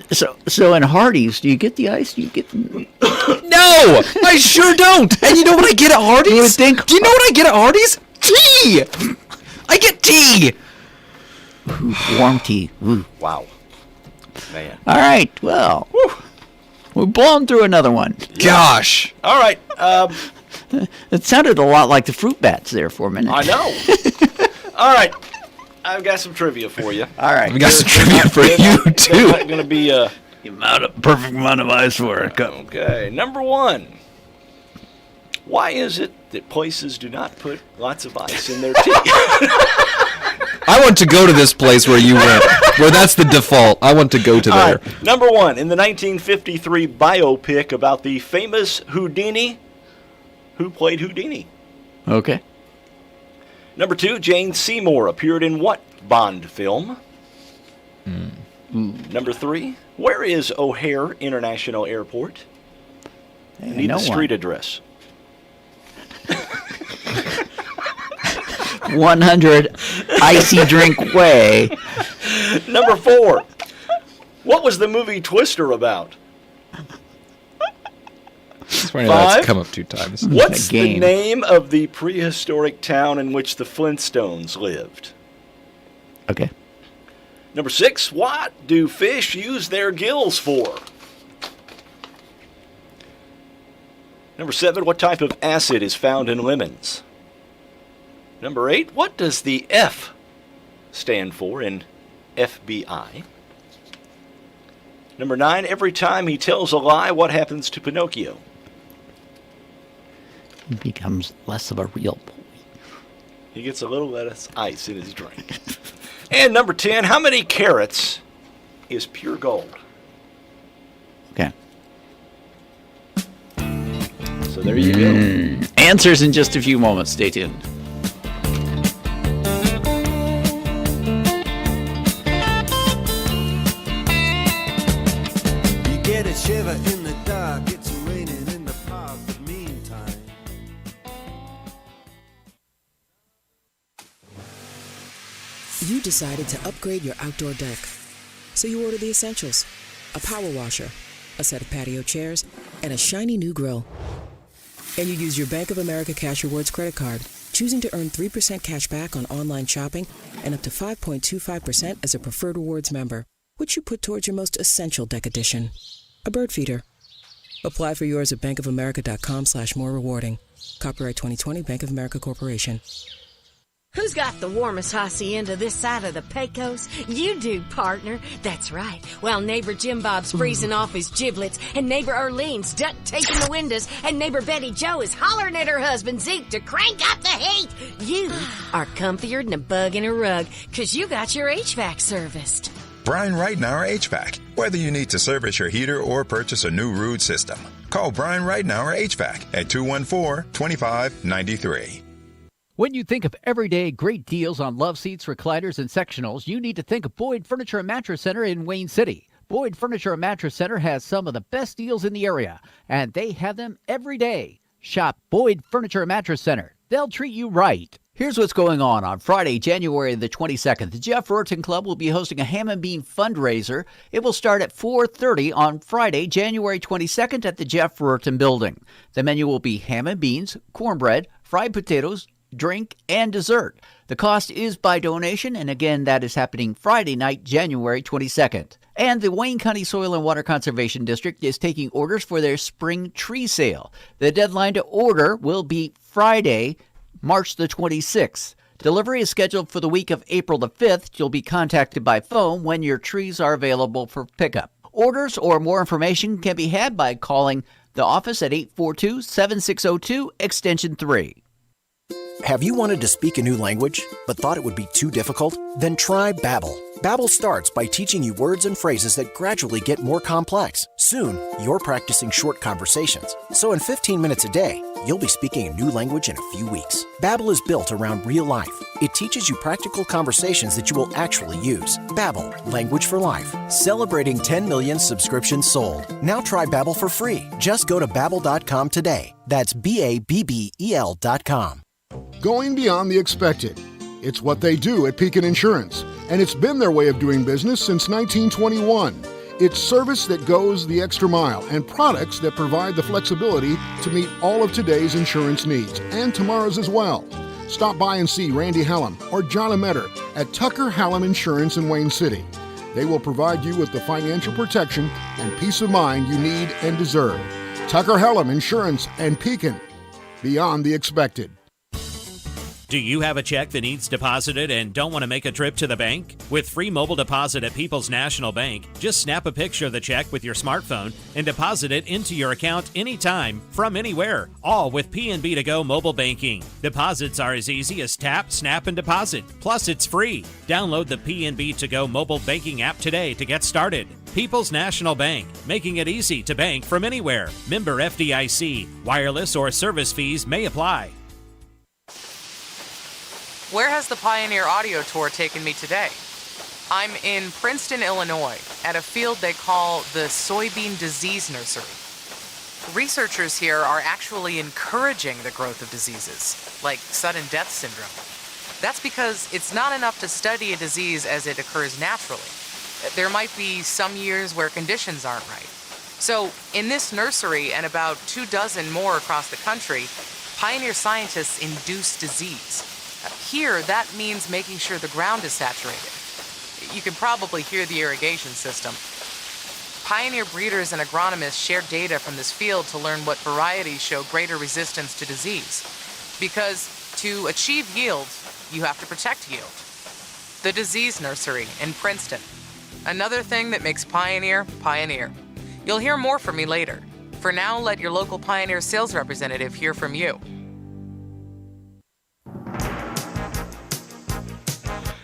So in Hardee's, do you get the ice? Do you get? No, I sure don't. And you know what I get at Hardee's? You would think. Do you know what I get at Hardee's? Tea. I get tea. Warm tea. Ooh. Wow. Man. All right. Well, we're blowing through another one. Gosh. All right. It sounded a lot like the fruit bats there for a minute. I know. All right. I've got some trivia for you. All right. We got some trivia for you, too. It's not going to be a perfect amount of ice for a cup. Okay. Number 1. Why is it that places do not put lots of ice in their tea? I want to go to this place where you went, where that's the default. I want to go to there. Right. Number 1. In the 1953 biopic about the famous Houdini, who played Houdini? Okay. Number 2, Jane Seymour appeared in what Bond film? Number 3, where is O'Hare International Airport? I need the street address. 100 Icy Drink Way. Number 4, what was the movie Twister about? It's funny that's come up 2 times. What's the name of the prehistoric town in which the Flintstones lived? Okay. Number 6, what do fish use their gills for? Number 7, what type of acid is found in lemons? Number 8, what does the F stand for in FBI? Number 9, every time he tells a lie, what happens to Pinocchio? He becomes less of a real boy. He gets a little less ice in his drink. And number 10, how many carats is pure gold? Okay. So there you go. Answers in just a few moments. Stay tuned. You get a shiver in the dark, it's raining in the park, but meantime. You decided to upgrade your outdoor deck. So you order the essentials: a power washer, a set of patio chairs, and a shiny new grill. And you use your Bank of America Cash Rewards credit card, choosing to earn 3% cash back on online shopping and up to 5.25% as a preferred rewards member, which you put towards your most essential deck addition, a bird feeder. Apply for yours at bankofamerica.com/more rewarding. Copyright 2020 Bank of America Corporation. Who's got the warmest hacienda this side of the Pecos? You do, partner. That's right. While neighbor Jim Bob's freezing off his giblets, and neighbor Erlene's duct taping the windows, and neighbor Betty Jo is hollering at her husband Zeke to crank up the heat, you are comfier than a bug in a rug, 'cause you got your HVAC serviced. Brian Reitnauer HVAC. Whether you need to service your heater or purchase a new Ruud system, call Brian Reitnauer HVAC at 214-2593. When you think of everyday great deals on love seats, recliners, and sectionals, you need to think of Boyd Furniture and Mattress Center in Wayne City. Boyd Furniture and Mattress Center has some of the best deals in the area, and they have them every day. Shop Boyd Furniture and Mattress Center. They'll treat you right. Here's what's going on Friday, January the 22nd. The Jeff Rorton Club will be hosting a ham and bean fundraiser. It will start at 4:30 on Friday, January 22nd at the Jeff Rorton Building. The menu will be ham and beans, cornbread, fried potatoes, drink, and dessert. The cost is by donation, and again, that is happening Friday night, January 22nd. And the Wayne County Soil and Water Conservation District is taking orders for their spring tree sale. The deadline to order will be Friday, March the 26th. Delivery is scheduled for the week of April the 5th. You'll be contacted by phone when your trees are available for pickup. Orders or more information can be had by calling the office at 842-7602, extension 3. Have you wanted to speak a new language, but thought it would be too difficult? Then try Babbel. Babbel starts by teaching you words and phrases that gradually get more complex. Soon, you're practicing short conversations. So in 15 minutes a day, you'll be speaking a new language in a few weeks. Babbel is built around real life. It teaches you practical conversations that you will actually use. Babbel, language for life. Celebrating 10 million subscriptions sold. Now try Babbel for free. Just go to Babbel.com today. That's BABBEL.com. Going beyond the expected. It's what they do at Pekin Insurance, and it's been their way of doing business since 1921. It's service that goes the extra mile and products that provide the flexibility to meet all of today's insurance needs and tomorrow's as well. Stop by and see Randy Hallam or John Ametter at Tucker Hallam Insurance in Wayne City. They will provide you with the financial protection and peace of mind you need and deserve. Tucker Hallam Insurance and Pekin. Beyond the expected. Do you have a check that needs deposited and don't want to make a trip to the bank? With free mobile deposit at People's National Bank, just snap a picture of the check with your smartphone and deposit it into your account anytime, from anywhere, all with PNB To Go mobile banking. Deposits are as easy as tap, snap, and deposit. Plus, it's free. Download the PNB To Go mobile banking app today to get started. People's National Bank, making it easy to bank from anywhere. Member FDIC. Wireless or service fees may apply. Where has the Pioneer Audio Tour taken me today? I'm in Princeton, Illinois, at a field they call the soybean disease nursery. Researchers here are actually encouraging the growth of diseases, like sudden death syndrome. That's because it's not enough to study a disease as it occurs naturally. There might be some years where conditions aren't right. So, in this nursery and about 24 more across the country, pioneer scientists induce disease. Here, that means making sure the ground is saturated. You can probably hear the irrigation system. Pioneer breeders and agronomists share data from this field to learn what varieties show greater resistance to disease. Because to achieve yield, you have to protect yield. The Disease Nursery in Princeton. Another thing that makes Pioneer, Pioneer. You'll hear more from me later. For now, let your local Pioneer sales representative hear from you.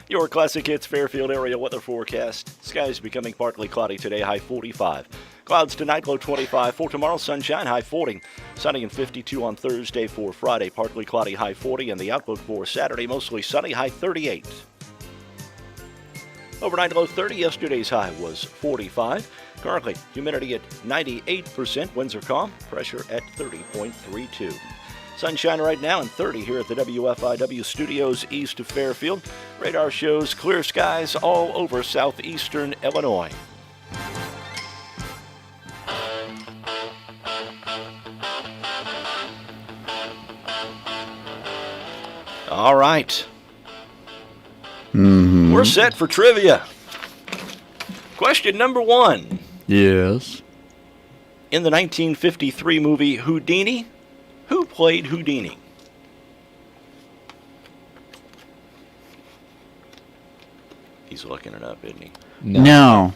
Your Classic Hits Fairfield area weather forecast. Skies becoming partly cloudy today, high 45. Clouds tonight, low 25. For tomorrow, sunshine, high 40. Sunny and 52 on Thursday. For Friday, partly cloudy, high 40. And the outlook for Saturday, mostly sunny, high 38. Overnight, low 30. Yesterday's high was 45. Currently, humidity at 98%. Winds are calm. Pressure at 30.32. Sunshine right now and 30 here at the WFIW studios east of Fairfield. Radar shows clear skies all over southeastern Illinois. All right. We're set for trivia. Question number 1. Yes. In the 1953 movie Houdini, who played Houdini? He's looking it up, isn't he? No.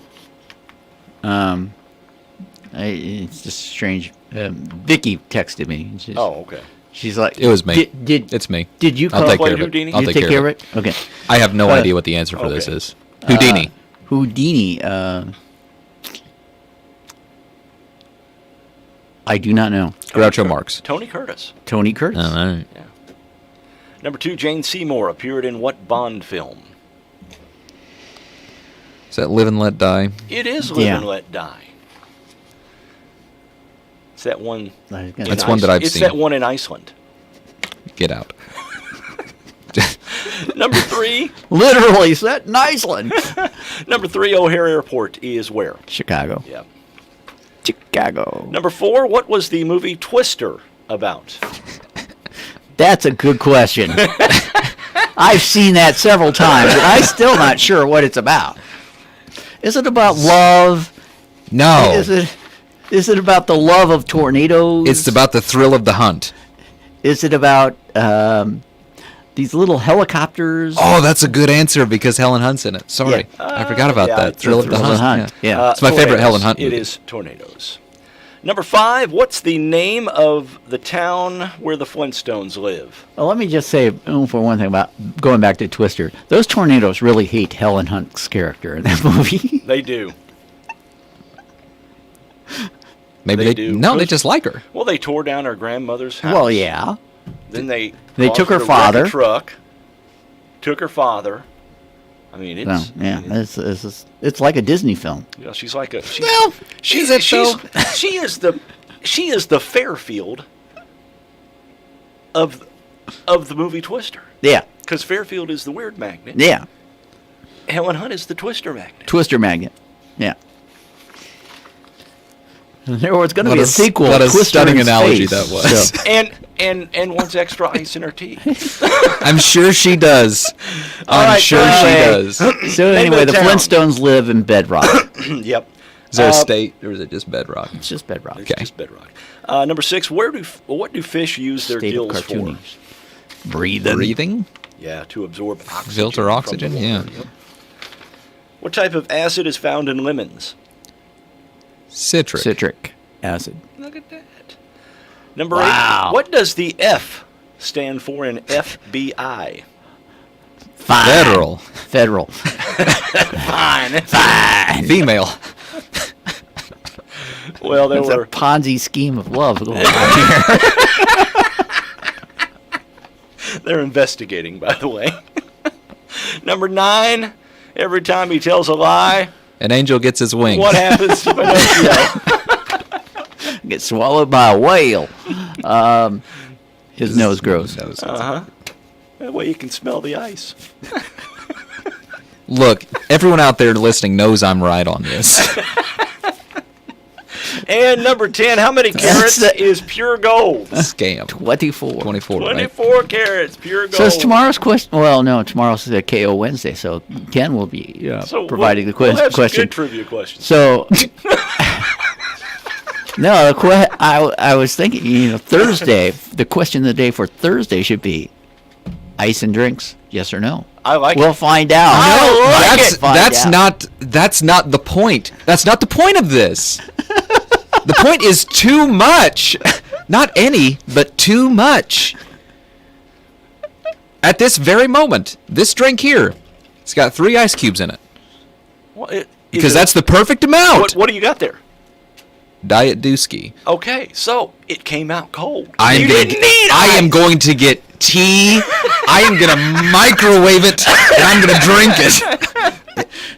It's just strange. Vicky texted me. Okay. She's like, It was me. It's me. Did you I'll take care of Houdini? it. I'll You take take care of it. Okay. I have no idea what the answer for this is. Houdini. Houdini. I do not know. Groucho Marx. Tony Curtis. Tony Curtis. All right. Yeah. Number 2, Jane Seymour appeared in what Bond film? Is that Live and Let Die? It is Live and Let Die. It's that one. That's one that I've It's seen. that one in Iceland. Get out. Number 3. Literally set in Iceland. Number 3, O'Hare Airport is where? Chicago. Yeah. Chicago. Number 4, what was the movie Twister about? That's a good question. I've seen that several times, and I'm still not sure what it's about. Is it about love? No. Is it about the love of tornadoes? It's about the thrill of the hunt. Is it about these little helicopters? Oh, that's a good answer because Helen Hunt's in it. Sorry. I forgot about that. it's Thrill the of the Thrill of Hunt. the Hunt. Yeah. It's my favorite Helen Hunt It movie. is Tornadoes. Number 5, what's the name of the town where the Flintstones live? Well, let me just say, for one thing, about going back to Twister, those tornadoes really hate Helen Hunt's character in that movie. They do. Maybe They do. No, they just like her. Well, they tore down her grandmother's house. Well, yeah. Then they took her caused to wreck a father. truck. Took her father. I mean, So, it's yeah, it's like a Disney film. you know, she's like a she, Well, she is the Fairfield of the movie Twister. Yeah. Because Fairfield is the weird magnet. Yeah. Helen Hunt is the Twister magnet. Twister magnet. Yeah. There was going to What be a a sequel. what a Twister stunning in analogy Space. that was. So, And wants extra ice in her tea. I'm sure she does. I'm right, sure she does. so anyway, the town. Flintstones live in Bedrock. Yep. Is there a state or is it just bedrock? It's just Bedrock. It's just bedrock. Number 6, what do fish use their State of gills for? cartoonish. Breathing. Breathing? Yeah, to absorb oxygen. Filter from oxygen, the yeah. water. Yep. What type of acid is found in lemons? Citric. Citric acid. Look at that. Number Wow. 8, what does the F stand for in FBI? Fine. Federal. Federal. Fine. Fine. Female. Well, there It's a were Ponzi scheme of love going on here. They're investigating, by the way. Number 9, Every time he tells a lie, an angel gets his wings. what happens to Pinocchio? Gets swallowed by a whale. His nose grows. Uh-huh. That way you can smell the ice. Look, everyone out there listening knows I'm right on this. And number 10, how many carats is pure gold? Scam. 24. 24, right? 24 carats, pure gold. So it's tomorrow's question. Well, no, tomorrow's the KO Wednesday, so Ken will be providing the we'll have some question. good trivia questions. So, no, I was thinking, Thursday, the question of the day for Thursday should be ice and drinks, yes or no? I like We'll find out. That's not the point. That's not the point of this. The point is too much. Not any, but too much. At this very moment, this drink here, it's got 3 ice cubes in it. Well, because that's the perfect amount. What do you got there? Diet Dusky. Okay, so it came out cold. I am going to get tea. I am going to microwave it, and I'm going to drink it.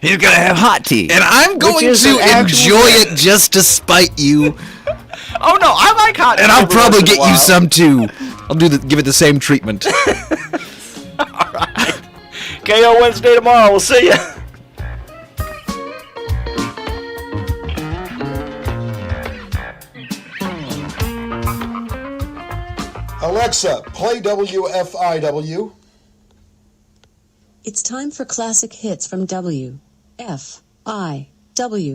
He's going to have hot tea. And I'm going to enjoy it just to spite you. Oh, no, I like hot tea. And I'll probably get you some, too. I'll give it the same treatment. All right. KO Wednesday tomorrow. We'll see you. Alexa, play WFIW. It's time for classic hits from WFIW.